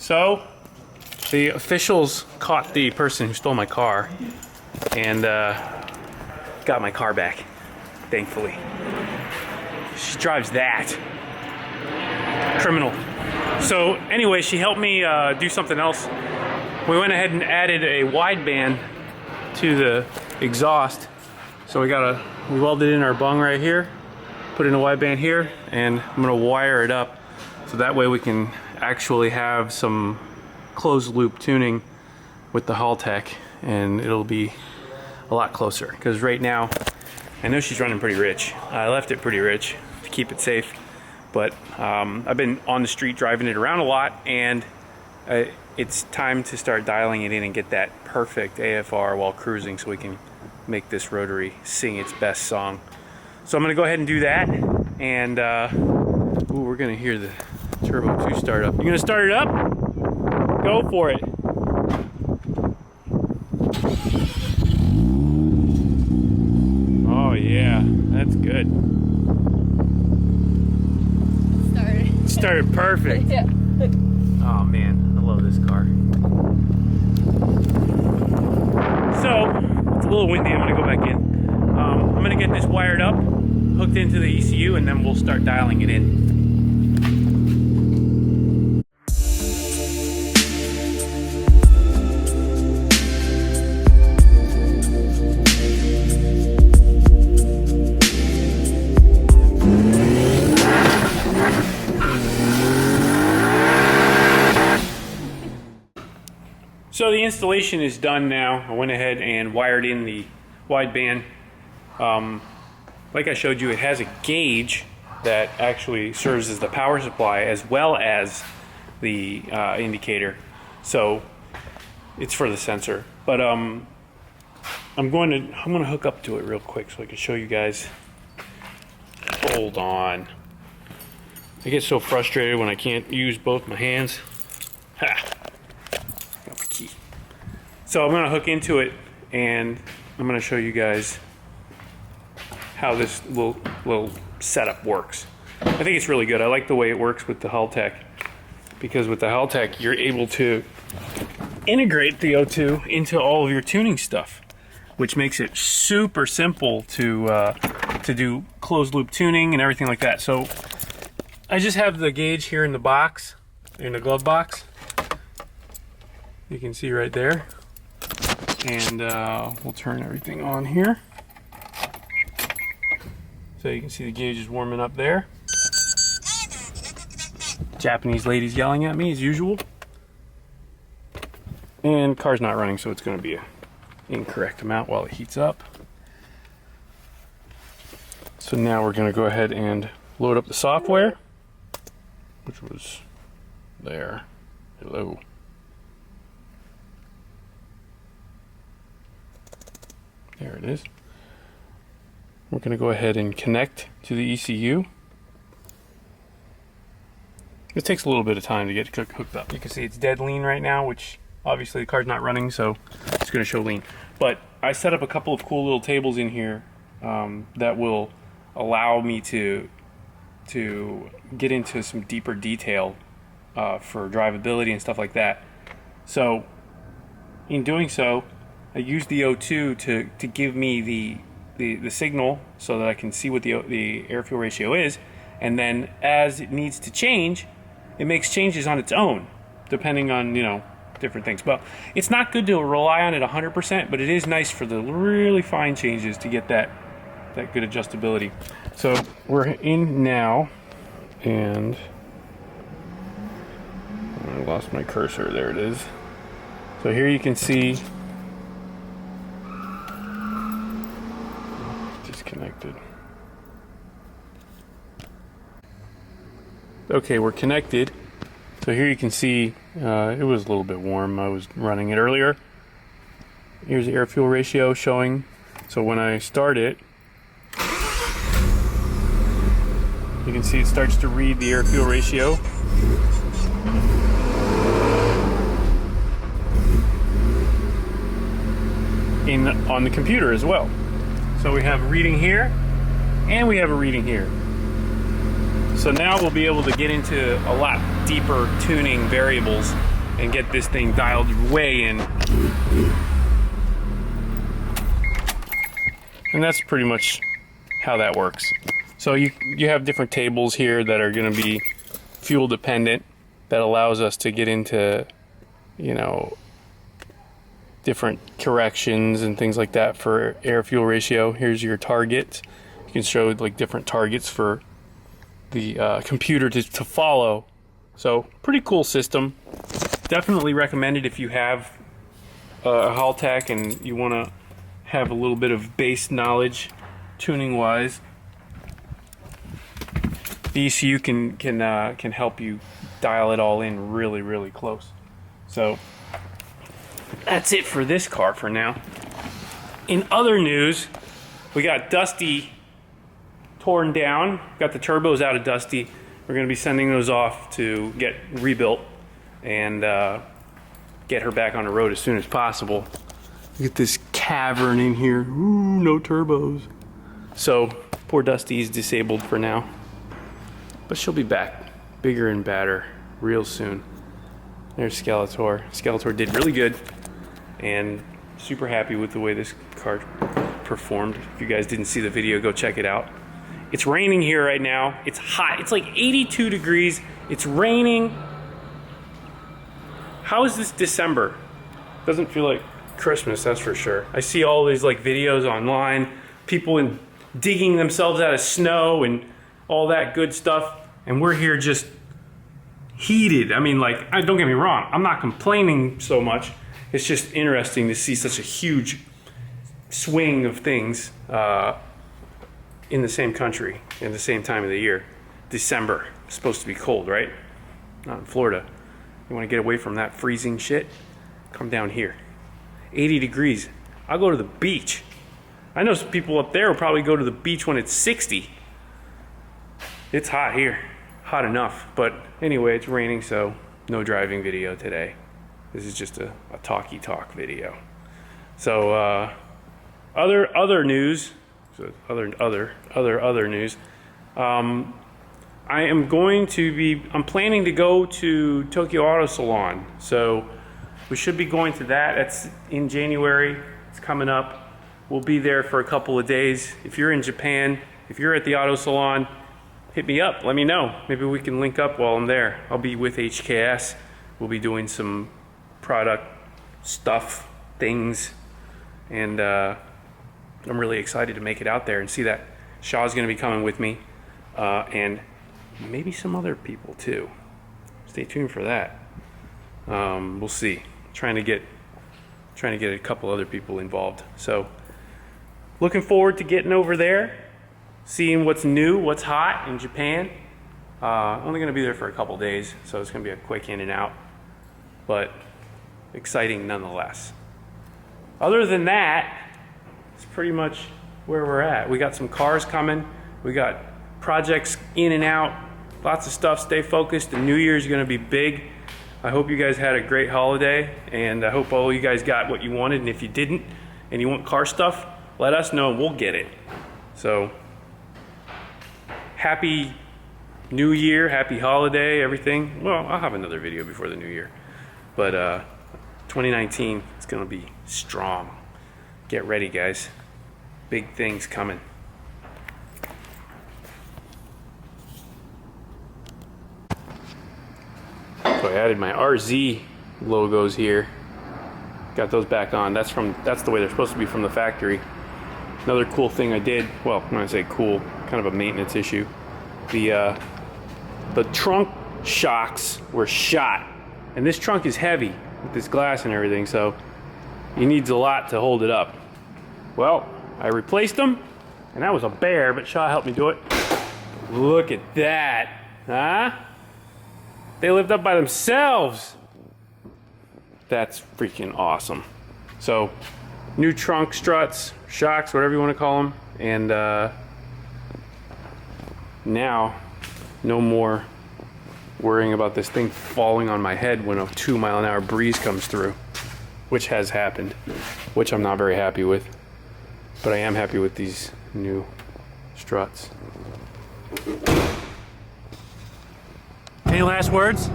So, the officials caught the person who stole my car and got my car back, thankfully. She drives that. Criminal. So anyway, she helped me do something else. We went ahead and added a wideband to the exhaust. So we welded in our bung right here, put in a wideband here, and I'm gonna wire it up so that way we can actually have some closed loop tuning with the Haltech, and it'll be a lot closer. Because right now, I know she's running pretty rich. I left it pretty rich to keep it safe, but I've been on the street driving it around a lot, and it's time to start dialing it in and get that perfect AFR while cruising so we can make this rotary sing its best song. So I'm gonna go ahead and do that, and ooh, we're gonna hear the Turbo 2 start up. You gonna start it up? Go for it. Oh yeah, that's good. Started perfect. Yeah. Oh man, I love this car. So, it's a little windy, I'm gonna go back in. I'm gonna get this wired up, hooked into the ECU, and then we'll start dialing it in. So the installation is done now. I went ahead and wired in the wideband. Like I showed you, it has a gauge that actually serves as the power supply as well as the indicator. So it's for the sensor. But I'm going to hook up to it real quick so I can show you guys. Hold on. I get so frustrated when I can't use both my hands. Ha! So I'm going to hook into it, and I'm going to show you guys how this little setup works. I think it's really good. I like the way it works with the Haltech, because with the Haltech you're able to integrate the O2 into all of your tuning stuff, which makes it super simple to do closed loop tuning and everything like that. So I just have the gauge here in the box, in the glove box. You can see right there. And we'll turn everything on here. So you can see the gauge is warming up there. Japanese ladies yelling at me as usual. And car's not running, so it's going to be an incorrect amount while it heats up. So now we're going to go ahead and load up the software, which was there. Hello. There it is. We're going to go ahead and connect to the ECU. It takes a little bit of time to get hooked up. You can see it's dead lean right now, which obviously the car's not running, so it's going to show lean. But I set up a couple of cool little tables in here that will allow me to get into some deeper detail for drivability and stuff like that. So in doing so, I use the O2 to give me the signal so that I can see what the air-fuel ratio is, and then as it needs to change, it makes changes on its own, depending on, you know, different things. But it's not good to rely on it 100%, but it is nice for the really fine changes to get that good adjustability. So we're in now, and I lost my cursor. There it is. So here you can see disconnected. Okay, we're connected. So here you can see it was a little bit warm. I was running it earlier. Here's the air-fuel ratio showing. So when I start it, you can see it starts to read the air-fuel ratio. On the computer as well. So we have a reading here, and we have a reading here. So now we'll be able to get into a lot deeper tuning variables and get this thing dialed way in. And that's pretty much how that works. So you have different tables here that are going to be fuel dependent. That allows us to get into, you know, different corrections and things like that for air fuel ratio. Here's your target. You can show like different targets for the computer to follow. So pretty cool system. Definitely recommend it if you have a Haltech and you want to have a little bit of base knowledge tuning wise. The ECU can help you dial it all in really close. So that's it for this car for now. In other news, we got Dusty torn down, got the turbos out of Dusty. We're going to be sending those off to get rebuilt and get her back on the road as soon as possible. Look at this cavern in here. Ooh, no turbos. So poor Dusty's disabled for now, but she'll be back bigger and badder real soon. There's Skeletor. Skeletor did really good and super happy with the way this car performed. If you guys didn't see the video, go check it out. It's raining here right now. It's hot. It's like 82 degrees. It's raining. How is this December? Doesn't feel like Christmas, that's for sure. I see all these like videos online, people digging themselves out of snow and all that good stuff, and we're here just heated. I mean, like, don't get me wrong, I'm not complaining so much. It's just interesting to see such a huge swing of things in the same country, in the same time of the year. December, it's supposed to be cold, right? Not in Florida. You want to get away from that freezing shit? Come down here. 80 degrees. I'll go to the beach. I know some people up there will probably go to the beach when it's 60. It's hot here. Hot enough. But anyway, it's raining, so no driving video today. This is just a talky talk video. So other news. Other news. I'm planning to go to Tokyo Auto Salon. So we should be going to that. It's in January. It's coming up. We'll be there for a couple of days. If you're in Japan, if you're at the auto salon, hit me up. Let me know. Maybe we can link up while I'm there. I'll be with HKS. We'll be doing some product stuff, things, and I'm really excited to make it out there and see that. Shaw's going to be coming with me, and maybe some other people too. Stay tuned for that. We'll see. Trying to get a couple other people involved. So looking forward to getting over there, seeing what's new, what's hot in Japan. Only going to be there for a couple days, so it's going to be a quick in and out, but exciting nonetheless. Other than that, it's pretty much where we're at. We got some cars coming. We got projects in and out. Lots of stuff. Stay focused. The new year is going to be big. I hope you guys had a great holiday, and I hope all you guys got what you wanted. And if you didn't, and you want car stuff, let us know and we'll get it. So, happy New Year, happy holiday, everything. Well, I'll have another video before the New Year, but 2019 is going to be strong. Get ready, guys. Big things coming. So I added my RZ logos here. Got those back on. That's the way they're supposed to be from the factory. Another cool thing I did, well, when I say cool, kind of a maintenance issue. The trunk shocks were shot, and this trunk is heavy with this glass and everything, so it needs a lot to hold it up. Well, I replaced them, and that was a bear, but Shaw helped me do it. Look at that, huh? They lived up by themselves. That's freaking awesome. So, new trunk struts, shocks, whatever you want to call them, and now no more worrying about this thing falling on my head when a 2-mile-an-hour breeze comes through, which has happened, which I'm not very happy with, but I am happy with these new struts. Any last words?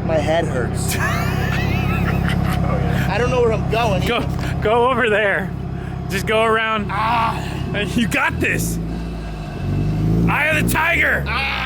My head hurts. I don't know where I'm going. Go over there. Just go around. Ah. You got this. Eye of the tiger. Ah.